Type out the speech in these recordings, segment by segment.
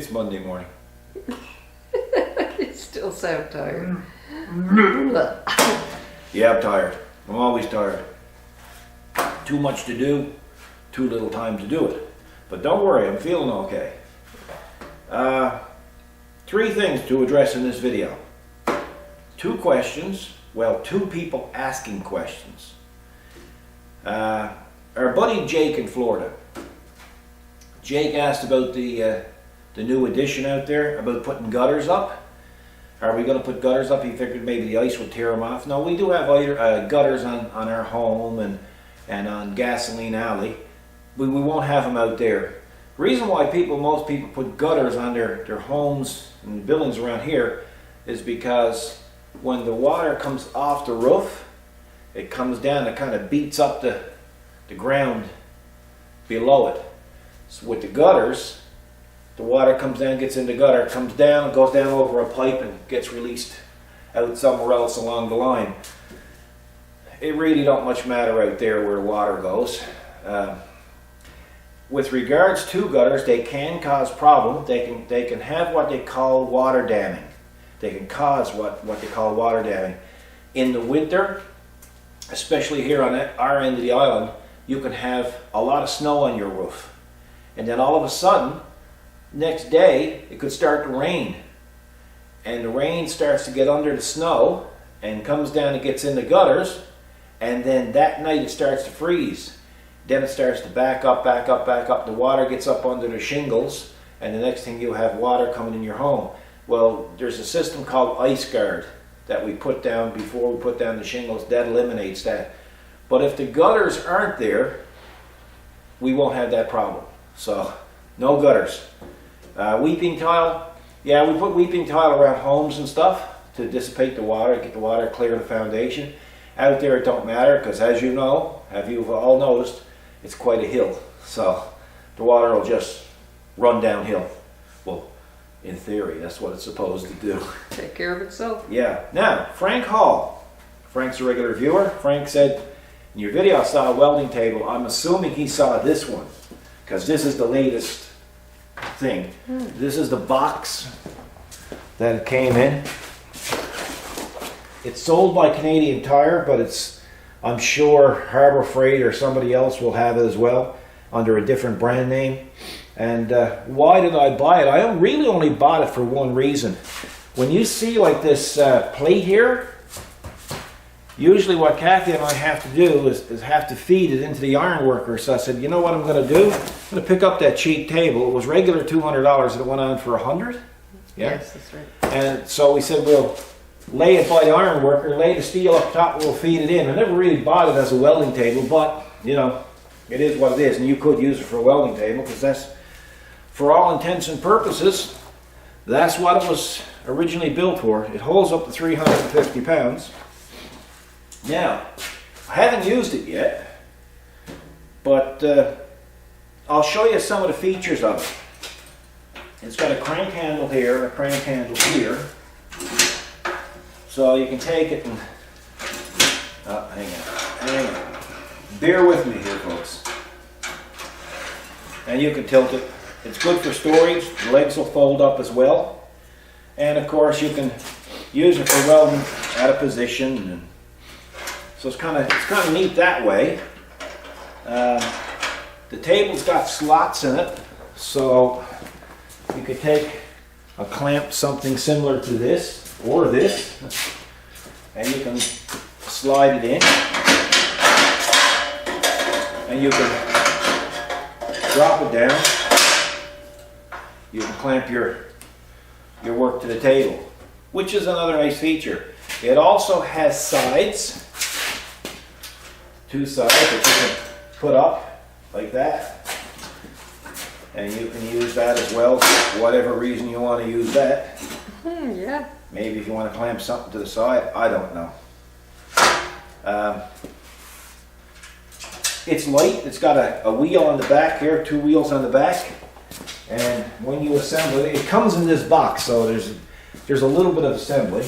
It's Monday morning. You still sound tired. Yeah, I'm tired. I'm always tired. Too much to do, too little time to do it. But don't worry, I'm feeling okay. Three things to address in this video. Two questions, well, two people asking questions. Our buddy Jake in Florida. Jake asked about the new addition out there, about putting gutters up. Are we going to put gutters up? He figured maybe the ice would tear them off. No, we do have gutters on our home and on Gasoline Alley. We won't have them out there. The reason why most people put gutters on their homes and buildings around here is because when the water comes off the roof, it comes down, it kind of beats up the ground below it. So with the gutters, the water comes down, gets in the gutter, comes down, and goes down over a pipe and gets released out somewhere else along the line. It really don't much matter out there where the water goes. With regards to gutters, they can cause problems. They can have what they call water damming. They can cause what they call water damming. In the winter, especially here on our end of the island, you can have a lot of snow on your roof. And then all of a sudden, next day, it could start to rain. And the rain starts to get under the snow and comes down and gets in the gutters. And then that night it starts to freeze. Then it starts to back up. The water gets up under the shingles. And the next thing you have water coming in your home. Well, there's a system called Ice Guard that we put down before we put down the shingles. That eliminates that. But if the gutters aren't there, we won't have that problem. So, no gutters. Weeping tile, yeah, we put weeping tile around homes and stuff to dissipate the water, get the water clear of the foundation. Out there it don't matter because, as you know, you've all noticed, it's quite a hill. So the water will just run downhill. Well, in theory, that's what it's supposed to do. Take care of itself. Yeah. Now, Frank Hall. Frank's a regular viewer. Frank said, in your video I saw a welding table. I'm assuming he saw this one because this is the latest thing. This is the box that it came in. It's sold by Canadian Tire, but I'm sure Harbor Freight or somebody else will have it as well under a different brand name. And why did I buy it? I really only bought it for one reason. When you see like this plate here, usually what Kathy and I have to do is have to feed it into the iron worker. So I said, you know what I'm going to do? I'm going to pick up that cheap table. It was regular $200 and it went on for $100. Yeah? Yes, that's right. And so we said we'll lay it by the iron worker, lay the steel up top, we'll feed it in. I never really bought it as a welding table, but you know, it is what it is. And you could use it for a welding table because that's, for all intents and purposes, that's what it was originally built for. It holds up to 350 pounds. Now, I haven't used it yet, but I'll show you some of the features of it. It's got a crank handle here, a crank handle here. So you can take it and, hang on. Bear with me here, folks. And you can tilt it. It's good for storage. The legs will fold up as well. And of course you can use it for welding at a position. And so it's kind of neat that way. The table's got slots in it, so you could take a clamp, something similar to this or this, and you can slide it in, and you can drop it down. You can clamp your work to the table, which is another nice feature. It also has sides. Two sides that you can put up like that, and you can use that as well for whatever reason you want to use that. Yeah. Maybe if you want to clamp something to the side, I don't know. It's light. It's got a wheel on the back here, two wheels on the back, and when you assemble it, it comes in this box, so there's a little bit of assembly.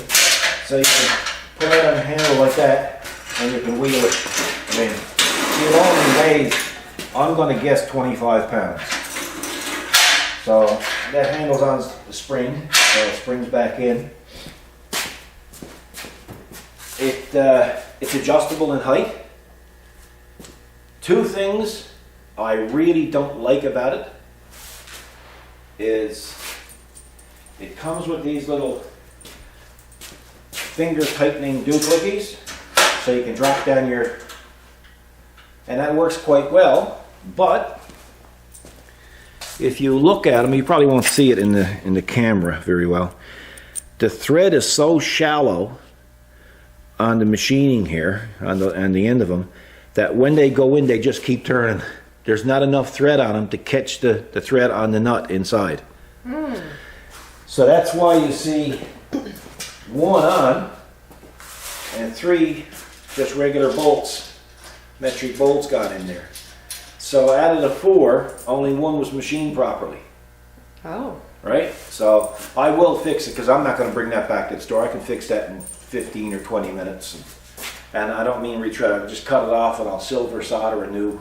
So you can put it on a handle like that, and you can wheel it. I mean, it only weighs, I'm going to guess, 25 pounds. So that handle's on the spring, so it springs back in. It's adjustable in height. Two things I really don't like about it is it comes with these little finger tightening doohickeys, so you can drop down your, and that works quite well. But if you look at them, you probably won't see it in the camera very well. The thread is so shallow on the machining here, on the end of them, that when they go in, they just keep turning. There's not enough thread on them to catch the thread on the nut inside. So that's why you see one on and three just regular bolts, metric bolts got in there. So out of the four, only one was machined properly. Oh. Right? So I will fix it because I'm not going to bring that back to the store. I can fix that in 15 or 20 minutes. And I don't mean retread. I'll just cut it off and I'll silver solder a new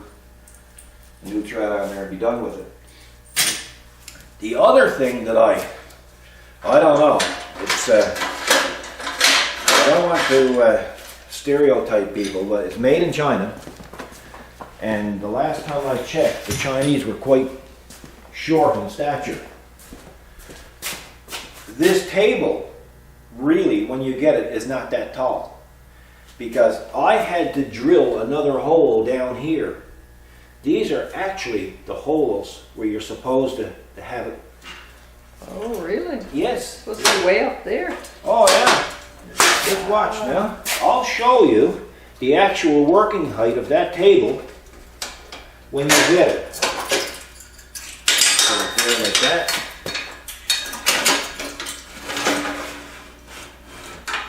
thread on there and be done with it. The other thing that I don't know. It's I don't want to stereotype people, but it's made in China. And the last time I checked, the Chinese were quite short in stature. This table, really, when you get it, is not that tall. Because I had to drill another hole down here. These are actually the holes where you're supposed to have it. Oh, really? Yes. Supposed to be way up there. Oh, yeah. Just watch now. I'll show you the actual working height of that table when you get it. Put it there like that.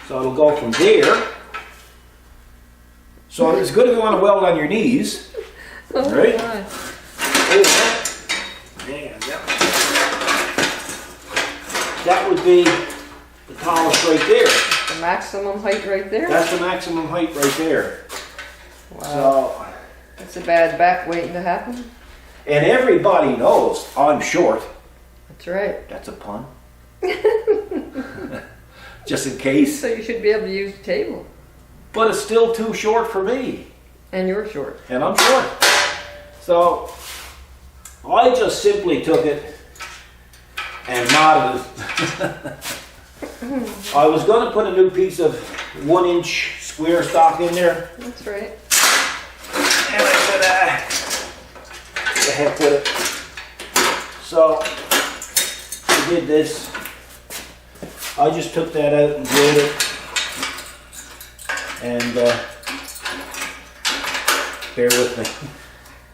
So it'll go from there. So it's good if you want to weld on your knees. Oh, Right? my. Man, that would be the tallest right there. The maximum height right there? That's the maximum height right there. Wow. So, That's a bad back waiting to happen. and everybody knows I'm short. That's right. That's a pun. Just in case. So you should be able to use the table. But it's still too short for me. And you're short. And I'm short. So I just simply took it and knotted it. I was going to put a new piece of 1-inch square stock in there. That's right. And I said, the heck with it. So I did this. I just took that out and drilled it. And bear with me.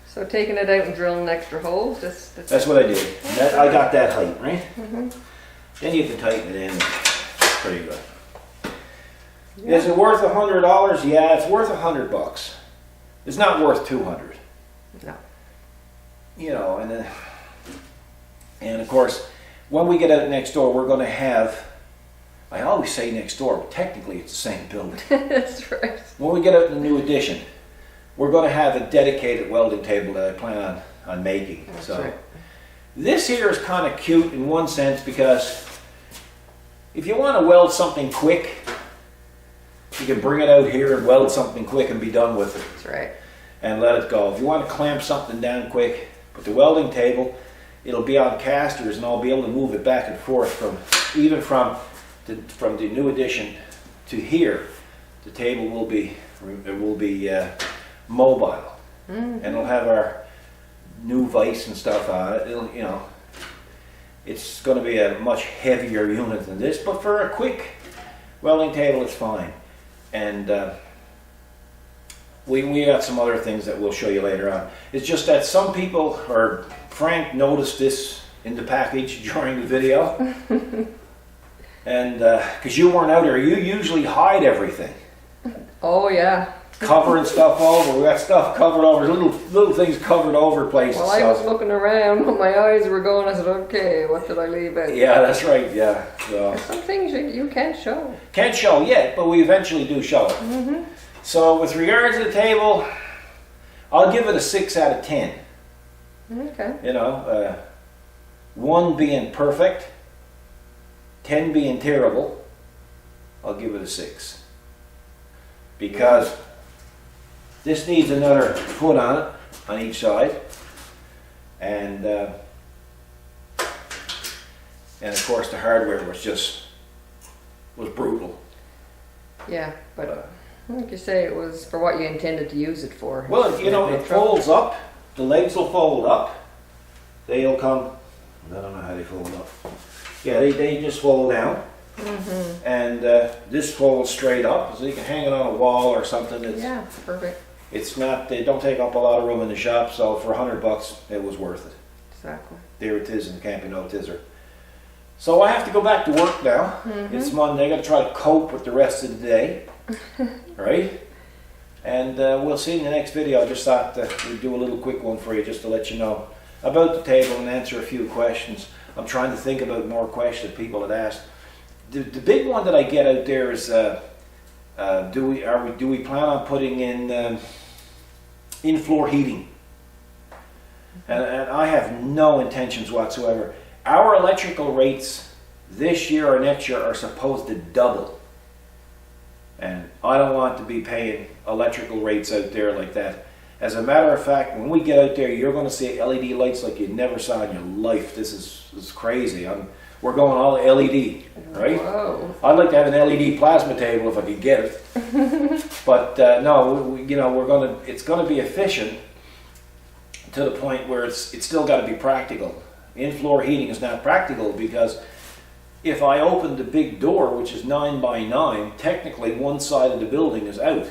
So taking it out and drilling extra holes, That's what I did. I got that height, right? Then you can tighten it in. It's pretty good. Yeah. Is it worth $100? Yeah, it's worth $100. It's not worth $200. No. You know, and of course, when we get out next door, we're going to have. I always say next door, but technically it's the same building. That's right. When we get out in the new addition, we're going to have a dedicated welding table that I plan on making. That's So right. this here is kind of cute in one sense because if you want to weld something quick, you can bring it out here and weld something quick and be done with it That's right. and let it go. If you want to clamp something down quick, but the welding table, it'll be on casters and I'll be able to move it back and forth from the new addition to here. The table will be mobile, and it'll have our new vise and stuff on it. It'll, you know, it's going to be a much heavier unit than this, but for a quick welding table, it's fine. And we got some other things that we'll show you later on. It's just that some people, or Frank noticed this in the package during the video, and because you weren't out there, you usually hide everything. Oh, yeah. Covering stuff over. We got stuff covered over, little things covered over places. Well, I was looking around, but my eyes were going. I said, okay, what did I leave out? Yeah, that's right. Yeah. So. Some things you can't show. Can't show yet, but we eventually do show it. So with regards to the table, I'll give it a 6 out of 10. Okay. You know, 1 being perfect, 10 being terrible, I'll give it a 6. Because this needs another foot on it, on each side. And of course the hardware was brutal. Yeah, but like you say, it was for what you intended to use it for. Well, you know, it folds up. The legs will fold up. They'll come, I don't know how they fold up. Yeah, they just fold down. Mm-hmm. And this folds straight up, so you can hang it on a wall or something. Yeah, perfect. It's not, they don't take up a lot of room in the shop, so for $100 it was worth it. Exactly. There it is, and can't be no tizzer. So I have to go back to work now. Mm-hmm. It's Monday. I got to try to cope with the rest of the day, right? And we'll see in the next video. I just thought we'd do a little quick one for you, just to let you know about the table and answer a few questions. I'm trying to think about more questions people had asked. The big one that I get out there is, do we plan on putting in floor heating? And I have no intentions whatsoever. Our electrical rates this year or next year are supposed to double. And I don't want to be paying electrical rates out there like that. As a matter of fact, when we get out there, you're going to see LED lights like you never saw in your life. This is crazy. We're going all LED, right? Whoa. I'd like to have an LED plasma table if I could get it. But no, you know, it's going to be efficient to the point where it's still got to be practical. In-floor heating is not practical because if I open the big door, which is 9 by 9, technically one side of the building is out.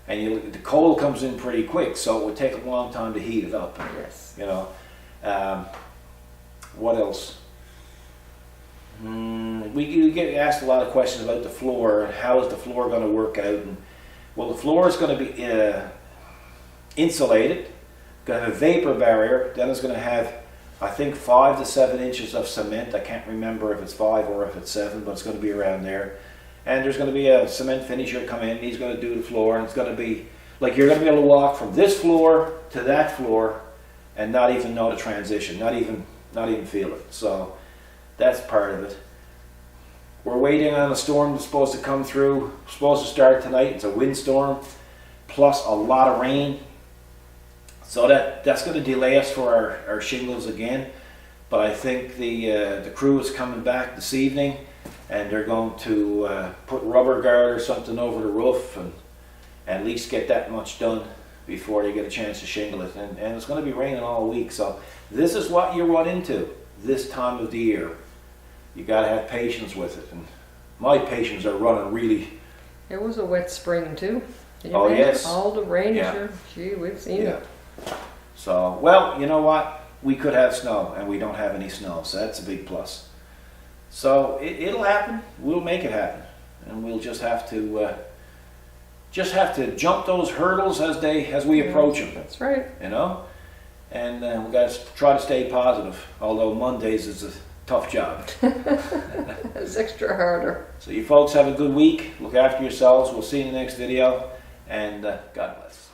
And the cold comes in pretty quick, so it would take a long time to heat it up. Yes. You know, what else? We get asked a lot of questions about the floor. How is the floor going to work out? And, well, the floor is going to be insulated, going to have a vapor barrier. Then it's going to have, I think, 5 to 7 inches of cement. I can't remember if it's 5 or if it's 7, but it's going to be around there. And there's going to be a cement finisher come in. He's going to do the floor, and it's going to be like you're going to be able to walk from this floor to that floor and not even know the transition, not even feel it. So that's part of it. We're waiting on a storm that's supposed to come through. Supposed to start tonight. It's a windstorm plus a lot of rain. So that's going to delay us for our shingles again. But I think the crew is coming back this evening, and they're going to put rubber guard or something over the roof and at least get that much done before they get a chance to shingle it. And it's going to be raining all week. So this is what you run into this time of the year. You got to have patience with it. And my patience are running really. It was a wet spring too. Can you Oh, imagine? yes. All the rain Yeah. sure. Gee, we've seen Yeah. it. So, well, you know what? We could have snow, and we don't have any snow, so that's a big plus. So it'll happen. We'll make it happen, and we'll just have to jump those hurdles as we approach them. That's right. You know, and we got to try to stay positive. Although Mondays is a tough job. It's extra harder. So you folks have a good week. Look after yourselves. We'll see you in the next video, and God bless.